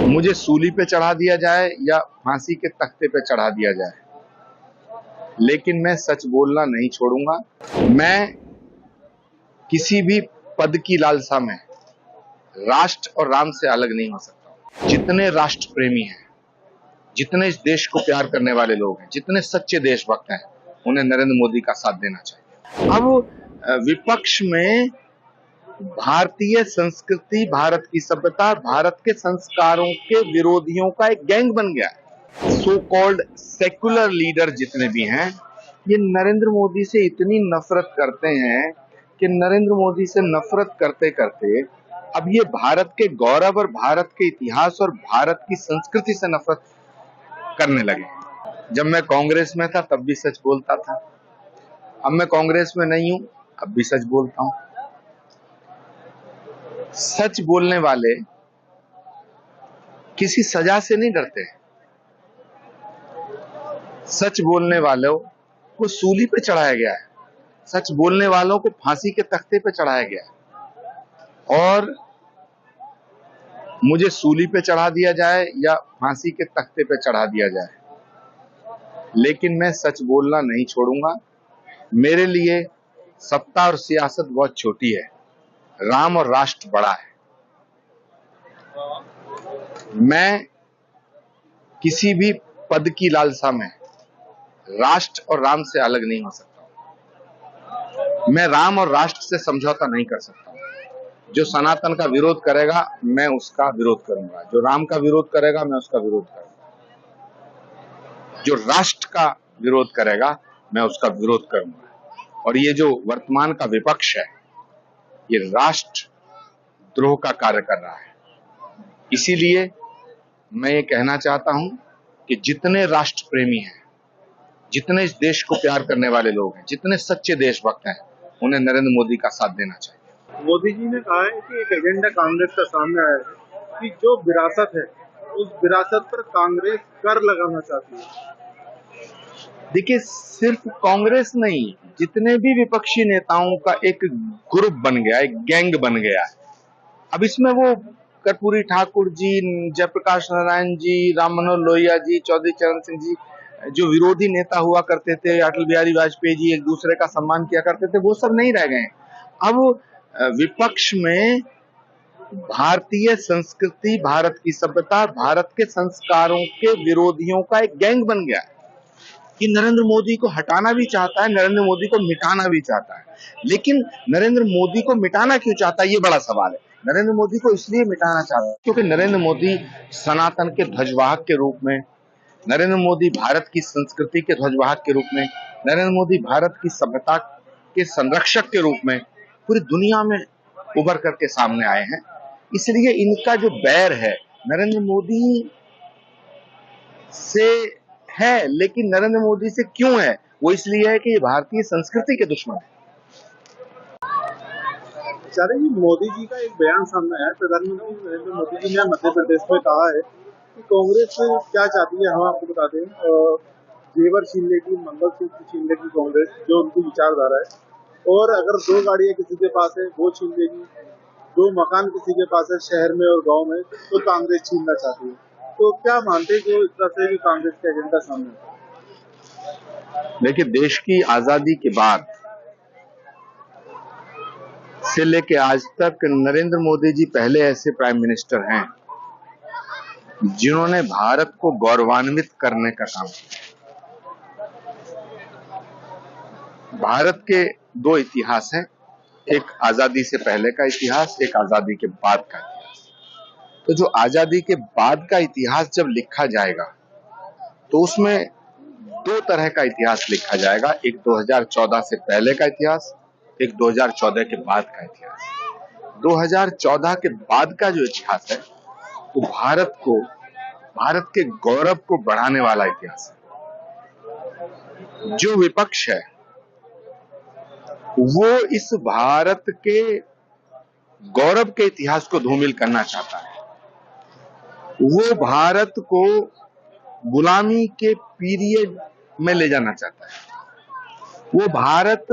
मुझे सूली पे चढ़ा दिया जाए या फांसी के तख्ते पे चढ़ा दिया जाए, लेकिन मैं सच बोलना नहीं छोड़ूंगा। मैं किसी भी पद की लालसा में राष्ट्र और राम से अलग नहीं हो सकता। जितने राष्ट्र प्रेमी हैं, जितने इस देश को प्यार करने वाले लोग हैं, जितने सच्चे देशभक्त हैं, उन्हें नरेंद्र मोदी का साथ देना चाहिए। अब विपक्ष में भारतीय संस्कृति, भारत की सभ्यता, भारत के संस्कारों के विरोधियों का एक गैंग बन गया है। सो कॉल्ड सेक्युलर लीडर जितने भी हैं, ये नरेंद्र मोदी से इतनी नफरत करते हैं कि नरेंद्र मोदी से नफरत करते करते अब ये भारत के गौरव और भारत के इतिहास और भारत की संस्कृति से नफरत करने लगे। जब मैं कांग्रेस में था तब भी सच बोलता था, अब मैं कांग्रेस में नहीं हूं, अब भी सच बोलता हूं। सच बोलने वाले किसी सजा से नहीं डरते। सच बोलने वालों को सूली पे चढ़ाया गया है, सच बोलने वालों को फांसी के तख्ते पे चढ़ाया गया है। और मुझे सूली पे चढ़ा दिया जाए या फांसी के तख्ते पे चढ़ा दिया जाए, लेकिन मैं सच बोलना नहीं छोड़ूंगा। मेरे लिए सत्ता और सियासत बहुत छोटी है, राम और राष्ट्र बड़ा है। मैं किसी भी पद की लालसा में राष्ट्र और राम से अलग नहीं हो सकता। मैं राम और राष्ट्र से समझौता नहीं कर सकता। जो सनातन का विरोध करेगा मैं उसका विरोध करूंगा, जो राम का विरोध करेगा मैं उसका विरोध करूंगा, जो राष्ट्र का विरोध करेगा मैं उसका विरोध करूंगा। और ये जो वर्तमान का विपक्ष है, ये राष्ट्र द्रोह का कार्य कर रहा है। इसीलिए मैं ये कहना चाहता हूं कि जितने राष्ट्र प्रेमी हैं, जितने इस देश को प्यार करने वाले लोग हैं, जितने सच्चे देशभक्त हैं, उन्हें नरेंद्र मोदी का साथ देना चाहिए। मोदी जी ने कहा है कि एक एजेंडा कांग्रेस का सामने आया है कि जो विरासत है उस विरासत पर कांग्रेस कर लगाना चाहती है। देखिए, सिर्फ कांग्रेस नहीं, जितने भी विपक्षी नेताओं का एक ग्रुप बन गया, एक गैंग बन गया है। अब इसमें वो कर्पूरी ठाकुर जी, जयप्रकाश नारायण जी, राम मनोहर लोहिया जी, चौधरी चरण सिंह जी, जो विरोधी नेता हुआ करते थे, अटल बिहारी वाजपेयी जी, एक दूसरे का सम्मान किया करते थे, वो सब नहीं रह गए। अब विपक्ष में भारतीय संस्कृति, भारत की सभ्यता, भारत के संस्कारों के विरोधियों का एक गैंग बन गया है। कि नरेंद्र मोदी को हटाना भी चाहता है, नरेंद्र मोदी को मिटाना भी चाहता है। लेकिन नरेंद्र मोदी को मिटाना क्यों चाहता है, ये बड़ा सवाल है। नरेंद्र मोदी को इसलिए मिटाना चाहता है क्योंकि नरेंद्र मोदी सनातन के ध्वजवाहक के रूप में, नरेंद्र मोदी भारत की संस्कृति के ध्वजवाहक के रूप में, नरेंद्र मोदी भारत की सभ्यता के संरक्षक के रूप में पूरी दुनिया में उभर करके सामने आए हैं। इसलिए इनका जो बैर है नरेंद्र मोदी से है, लेकिन नरेंद्र मोदी से क्यों है, वो इसलिए है कि ये भारतीय संस्कृति के दुश्मन है। आचार्य जी, मोदी जी का एक बयान सामने आया। प्रधानमंत्री नरेंद्र मोदी जी ने मध्य प्रदेश में कहा है कि कांग्रेस क्या चाहती है, हम आपको बता दें। जेवर छीन लेगी, मंगलसूत्र छीन लेगी कांग्रेस, जो उनकी विचारधारा है। और अगर 2 गाड़ियां किसी के पास है वो छीन लेगी, 2 मकान किसी के पास है शहर में और गाँव में, तो कांग्रेस छीनना चाहती है। तो क्या मानते हैं कि इस तरह से कांग्रेस का एजेंडा सामने है? देखिए, देश की आजादी के बाद से लेके आज तक नरेंद्र मोदी जी पहले ऐसे प्राइम मिनिस्टर हैं जिन्होंने भारत को गौरवान्वित करने का काम किया। भारत के 2 इतिहास हैं, एक आजादी से पहले का इतिहास, एक आजादी के बाद का इतिहास। तो जो आजादी के बाद का इतिहास जब लिखा जाएगा तो उसमें 2 तरह का इतिहास लिखा जाएगा, एक 2014 से पहले का इतिहास, एक 2014 के बाद का इतिहास। 2014 के बाद का जो इतिहास है वो भारत के गौरव को बढ़ाने वाला इतिहास है। जो विपक्ष है वो इस भारत के गौरव के इतिहास को धूमिल करना चाहता है। वो भारत को गुलामी के पीरियड में ले जाना चाहता है। वो भारत